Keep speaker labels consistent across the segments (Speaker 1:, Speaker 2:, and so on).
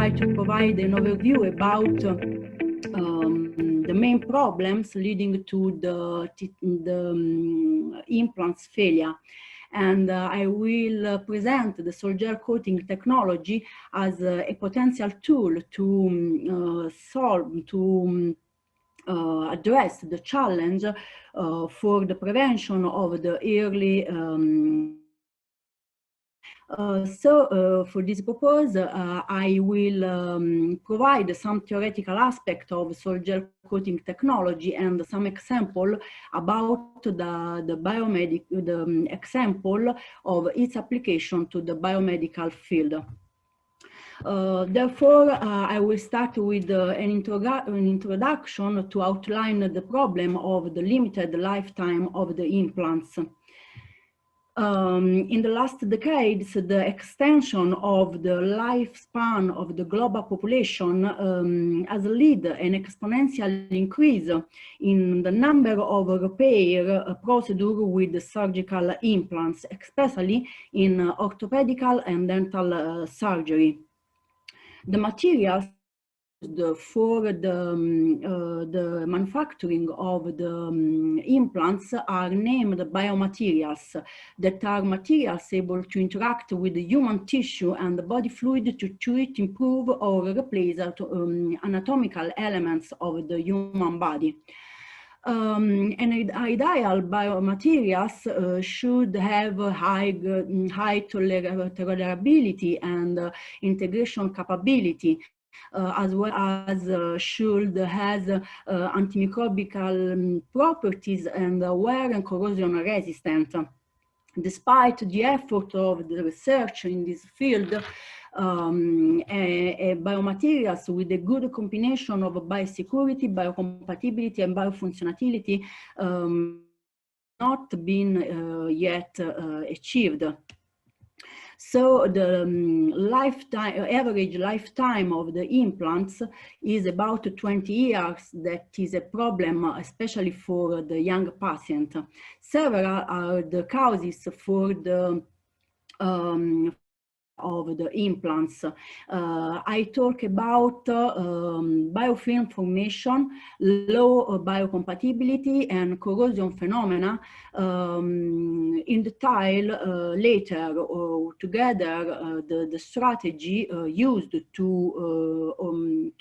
Speaker 1: try to provide an overview about the main problems leading to the implants failure. And I will present the soldier coating technology as a potential tool to address the challenge for the prevention of the early for this purpose, I will provide some theoretical aspect of soldier coating technology and some example about the example of its application to the biomedical field. Therefore, I will start with an introduction to outline the problem of the limited lifetime of the implants. In the last decades, the extension of the lifespan of the global population has led an exponential increase in the number of repair procedures with surgical implants, especially in orthopedical and dental surgery. The materials for the manufacturing of the implants are named biomaterials, that are materials able to interact with the human tissue and the body fluid to treat, improve, or replace anatomical elements of the human body. And ideal biomaterials should have high tolerability and integration capability, as well as should have antimicrobial properties and wear and corrosion resistant. Despite the effort of the research in this field, biomaterials with a good combination of biosecurity, biocompatibility, and biofunctionality not been yet achieved. So the average lifetime of the implants is about 20 years. That is a problem, especially for the young patient. Several are the causes for the of the implants. I talk about biofilm formation, low biocompatibility, and corrosion phenomena in detail later. Together, the strategy used to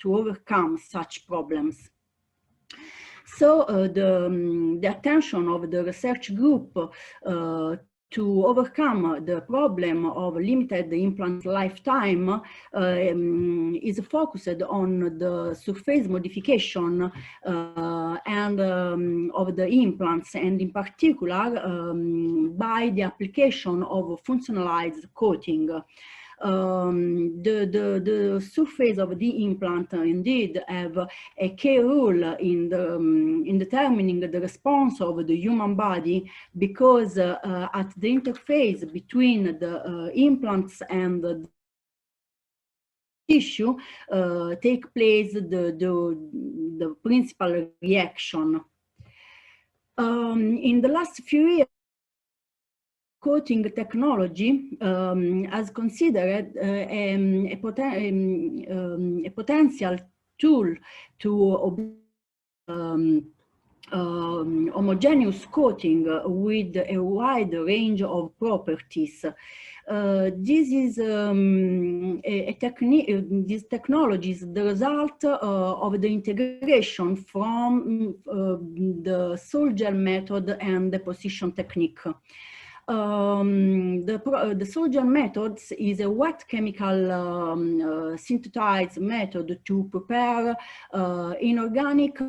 Speaker 1: overcome such problems. So the attention of the research group to overcome the problem of limited implant lifetime is focused on the surface modification and of the implants, and in particular by the application of functionalized coating. The surface of the implant indeed have a key role in determining the response of the human body, because at the interface between the implants and the tissue take place the principal reaction. In the last few years, coating technology has considered a potential tool to homogeneous coating with a wide range of properties. This is this technology is the result of the integration from the soldier method and deposition technique. The soldier methods is a wet chemical synthesized method to prepare inorganic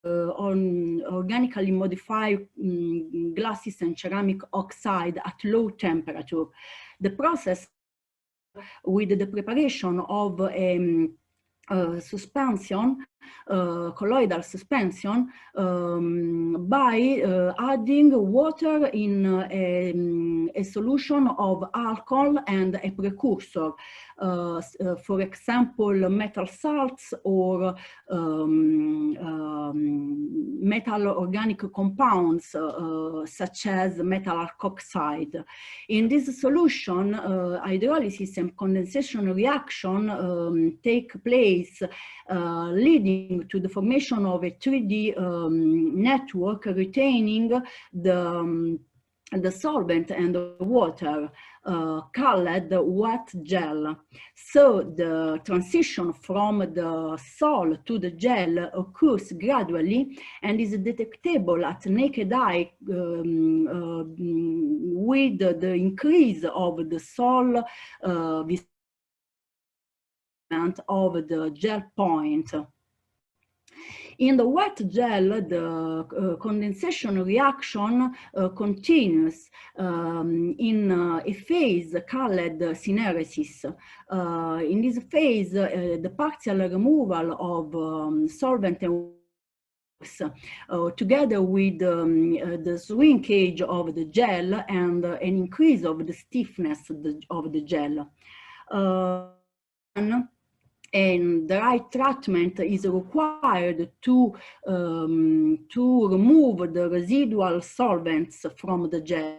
Speaker 1: organically modified glasses and ceramic oxide at low temperature. The process with the preparation of suspension, colloidal suspension, by adding water in a solution of alcohol and a precursor, for example, metal salts or metal organic compounds such as metal alkoxide. In this solution, hydrolysis and condensation reaction take place, leading to the formation of a 3D network retaining the solvent and the water, called the wet gel. So the transition from the sol to the gel occurs gradually and is detectable at naked eye with the increase of the sol of the gel point. In the wet gel, the condensation reaction continues in a phase called syneresis. In this phase, the partial removal of solvent and together with the shrinkage of the gel and an increase of the stiffness of the gel. And the right treatment is required to remove the residual solvents from the gel.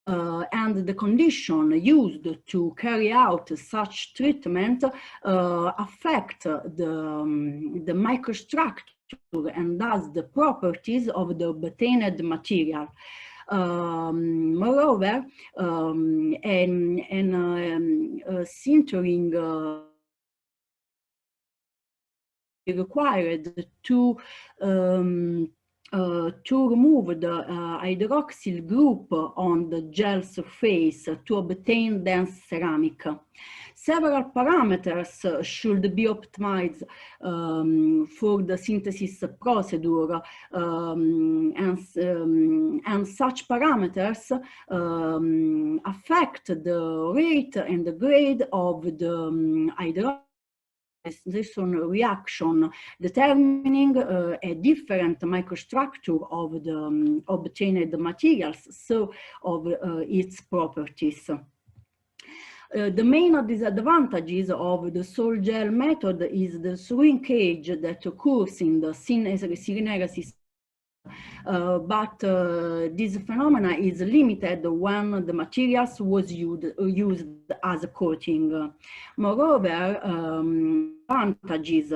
Speaker 1: And the condition used to carry out such treatment affect the microstructure and thus the properties of the obtained material. Moreover, sintering required to remove the hydroxyl group on the gel surface to obtain dense ceramic. Several parameters should be optimized for the synthesis procedure, and such parameters affect the rate and the grade of the hydroxyl reaction, determining a different microstructure of the obtained materials, so of its properties. The main disadvantages of the sol gel method is the shrinkage that occurs in the syneresis. But this phenomena is limited when the materials was used as a coating. Moreover, advantages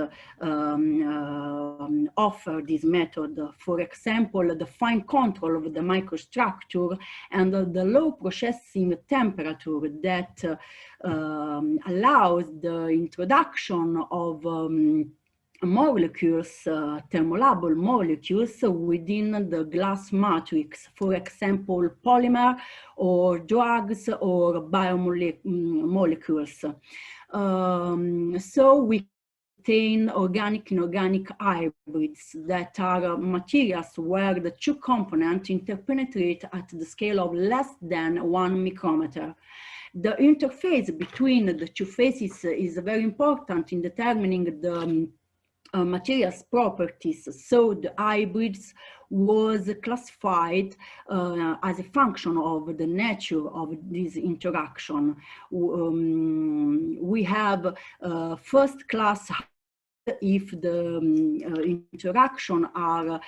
Speaker 1: offer this method. For example, the fine control of the microstructure and the low processing temperature that allows the introduction of molecules, thermolabile molecules within the glass matrix, for example, polymer or drugs or biomolecules. So we obtain organic-inorganic hybrids that are materials where the two components interpenetrate at the scale of less than 1 micrometer. The interface between the two phases is very important in determining the materials properties. So the hybrids was classified as a function of the nature of this interaction. We have first class if the interaction are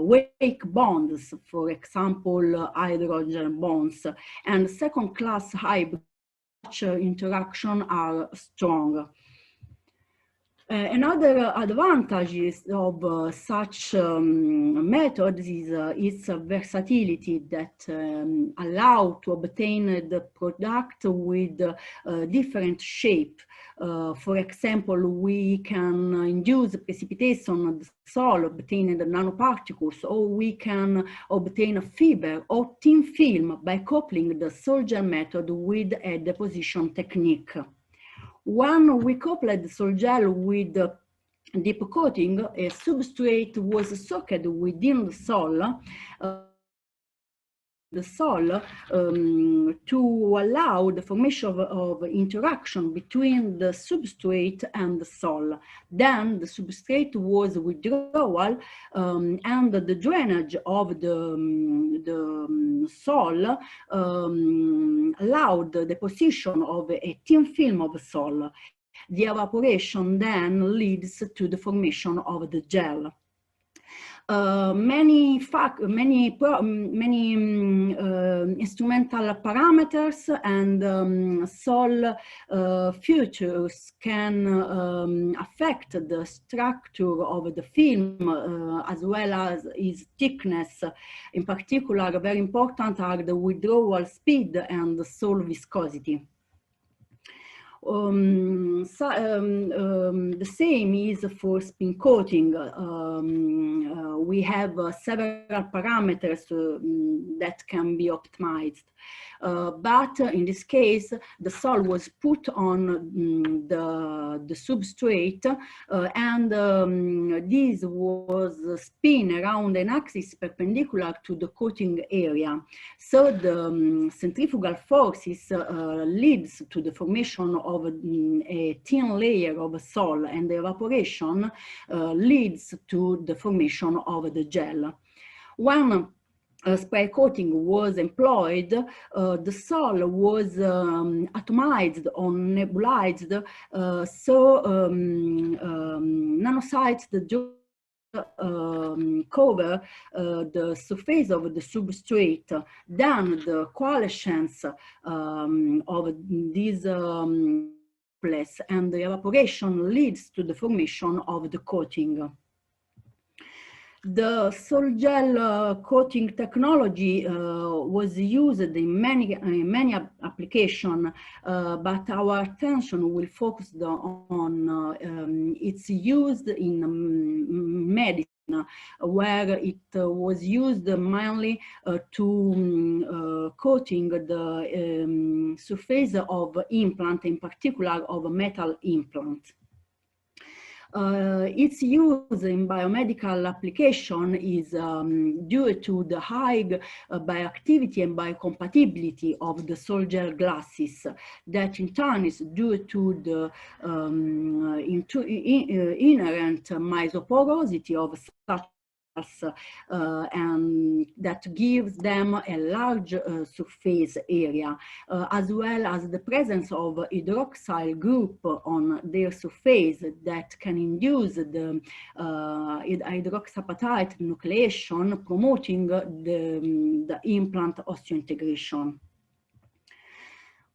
Speaker 1: weak bonds, for example, hydrogen bonds, and second class hybrid interaction are strong. Another advantage of such methods is its versatility that allow to obtain the product with different shape. For example, we can induce precipitation of the sol, obtaining the nanoparticles, or we can obtain a fiber or thin film by coupling the sol gel method with a deposition technique. When we coupled the sol gel with deep coating, a substrate was soaked within the sol to allow the formation of interaction between the substrate and the sol. Then the substrate was withdrawal and the drainage of the sol allowed the deposition of a thin film of sol. The evaporation then leads to the formation of the gel. Many instrumental parameters and soil features can affect the structure of the film as well as its thickness. In particular, very important are the withdrawal speed and the soil viscosity. The same is for spin coating. We have several parameters that can be optimized. But in this case, the soil was put on the substrate and this was spin around an axis perpendicular to the coating area. So the centrifugal forces leads to the formation of a thin layer of soil, and the evaporation leads to the formation of the gel. When spray coating was employed, the soil was atomized or nebulized, so nanocytes cover the surface of the substrate. Then the coalescence of these place and the evaporation leads to the formation of the coating. The sol gel coating technology was used in many applications, but our attention will focus on its use in medicine, where it was used mainly to coating the surface of implant, in particular of metal implant. Its use in biomedical application is due to the high bioactivity and biocompatibility of the sol gel glasses, that in turn is due to the inherent mesoporosity of such and that gives them a large surface area, as well as the presence of hydroxyl group on their surface that can induce the hydroxyapatite nucleation, promoting the implant osseointegration.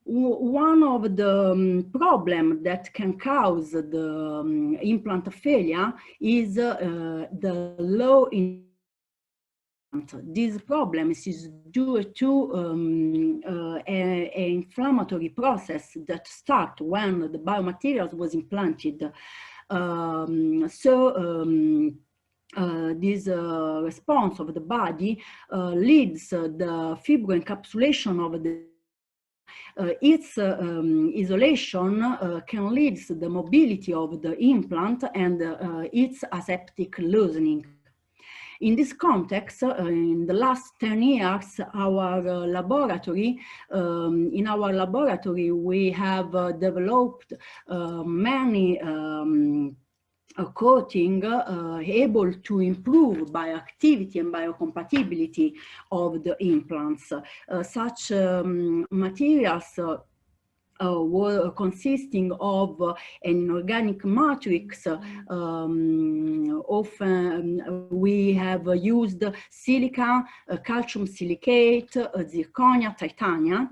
Speaker 1: One of the problems that can cause the implant failure is the low. This problem is due to an inflammatory process that starts when the biomaterials was implanted. This response of the body leads the fibroencapsulation of the its isolation can lead to the mobility of the implant and its aseptic loosening. In this context, in the last 10 years, our laboratory, in our laboratory, we have developed many coating able to improve bioactivity and biocompatibility of the implants. Such materials were consisting of an organic matrix. Often we have used silica, calcium silicate, zirconia, titania.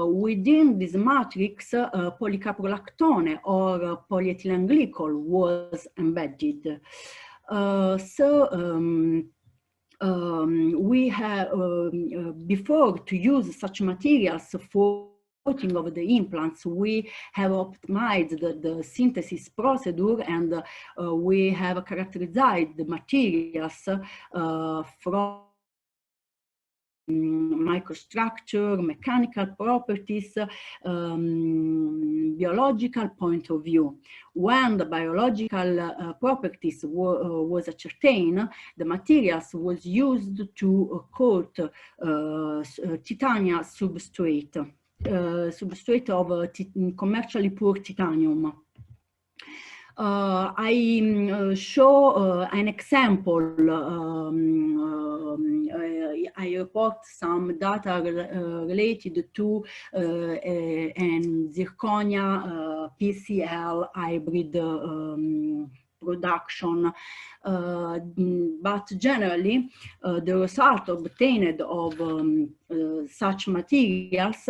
Speaker 1: Within this matrix, polycaprolactone or polyethylene glycol was embedded. We have, before to use such materials for coating of the implants, we have optimized the synthesis procedure, and we have characterized the materials from microstructure, mechanical properties, biological point of view. When the biological properties was ascertained, the materials was used to coat titania substrate. Substrate of commercially poor titanium. I show an example. I report some data related to an zirconia PCl hybrid production. But generally, the result obtained of such materials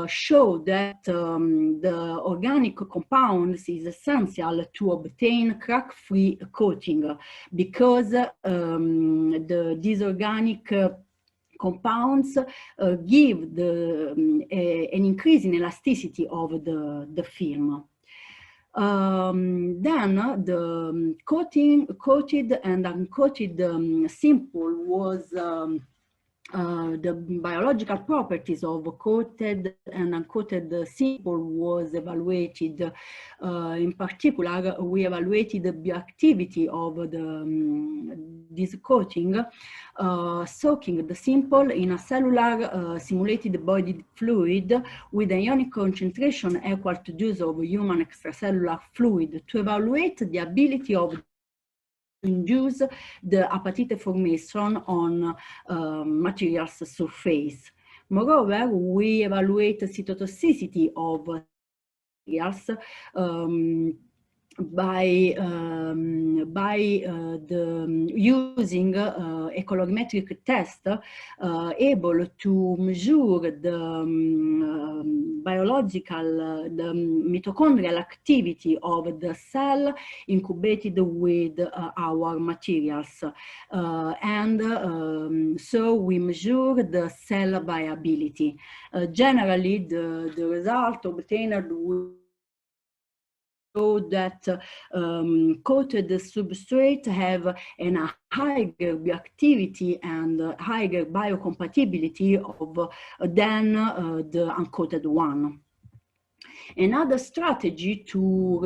Speaker 1: show that the organic compounds is essential to obtain crack-free coating, because these organic compounds give an increase in elasticity of the film. Then the coated and uncoated sample was the biological properties of coated and uncoated sample was evaluated. In particular, we evaluated the bioactivity of this coating, soaking the sample in a cellular simulated body fluid with an ionic concentration equal to those of human extracellular fluid, to evaluate the ability of induce the apatite formation on materials surface. Moreover, we evaluate the cytotoxicity of materials by using a colorimetric test able to measure the the mitochondrial activity of the cell incubated with our materials. So we measure the cell viability. Generally, the result obtained show that coated substrate have a higher bioactivity and higher biocompatibility than the uncoated one. Another strategy to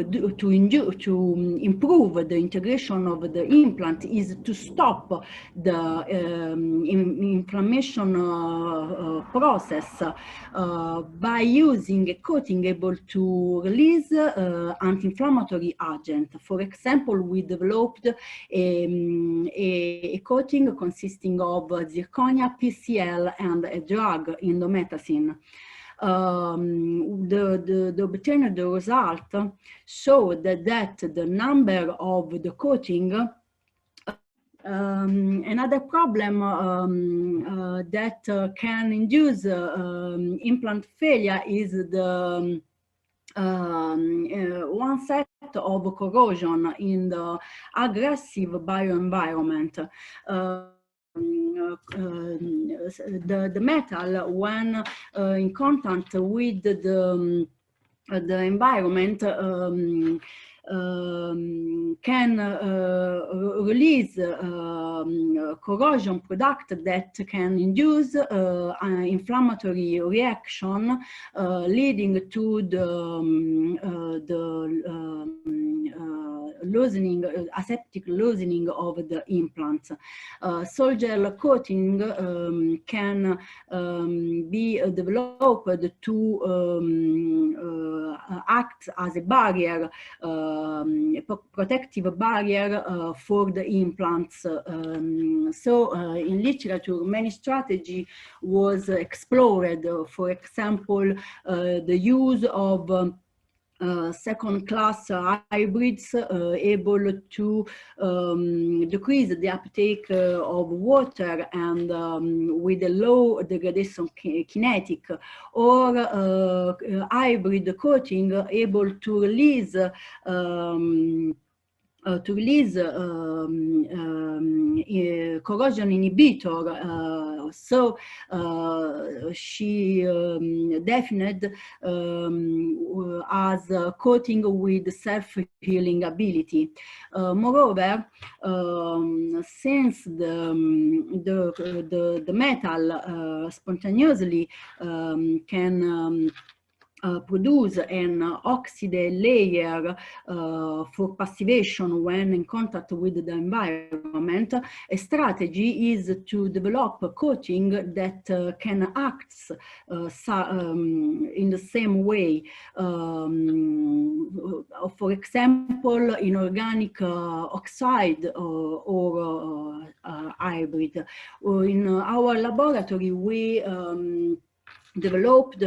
Speaker 1: improve the integration of the implant is to stop the inflammation process by using a coating able to release anti-inflammatory agent. For example, we developed a coating consisting of zirconia, PCL, and a drug, indomethacin. The obtained result showed that the number of the coating. Another problem that can induce implant failure is the onset of corrosion in the aggressive bioenvironment. The metal, when in contact with the environment, can release corrosion product that can induce inflammatory reaction, leading to loosening, aseptic loosening of the implant. Sol-gel coating can be developed to act as a barrier, a protective barrier for the implants. So in literature, many strategy was explored. For example, the use of second-class hybrids able to decrease the uptake of water and with a low degradation kinetic, or hybrid coating able to release corrosion inhibitor. So she defined as coating with self-healing ability. Moreover, since the metal spontaneously can produce an oxide layer for passivation when in contact with the environment, a strategy is to develop a coating that can act in the same way. For example, inorganic oxide or hybrid. In our laboratory, we developed,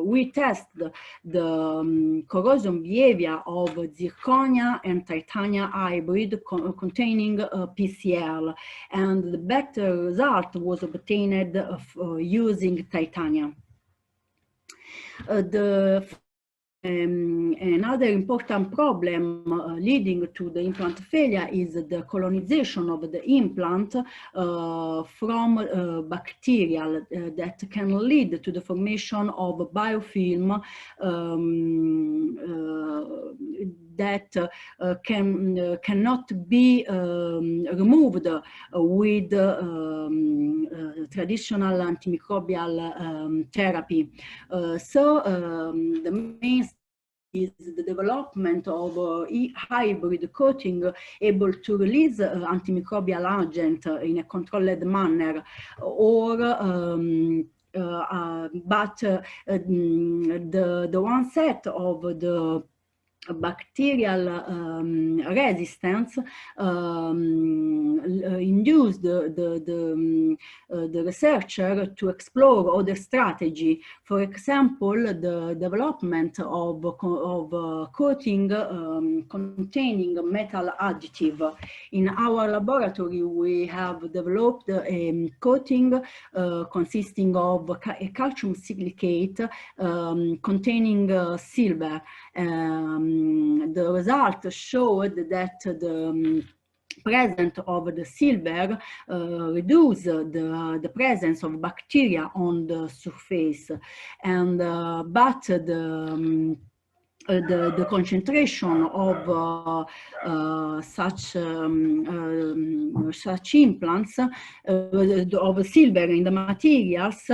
Speaker 1: we tested the corrosion behavior of zirconia and titania hybrid containing PCl, and the better result was obtained using titania. Another important problem leading to the implant failure is the colonization of the implant from bacterial that can lead to the formation of biofilm that cannot be removed with traditional antimicrobial therapy. The main is the development of hybrid coating able to release antimicrobial agent in a controlled manner, or but the onset of the bacterial resistance induced the researcher to explore other strategy. For example, the development of coating containing metal additive. In our laboratory, we have developed a coating consisting of a calcium silicate containing silver. The result showed that the presence of the silver reduce the presence of bacteria on the surface, and but the concentration of such implants of silver in the materials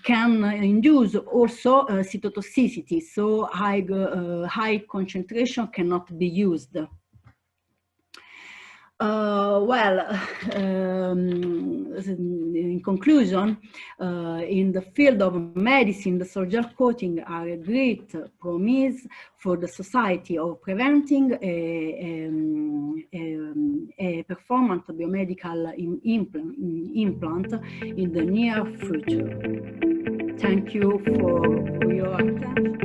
Speaker 1: can induce also cytotoxicity, so high concentration cannot be used. In conclusion, in the field of medicine, the surgical coating are a great promise for the society of preventing a performant biomedical implant in the near future. Thank you for your attention.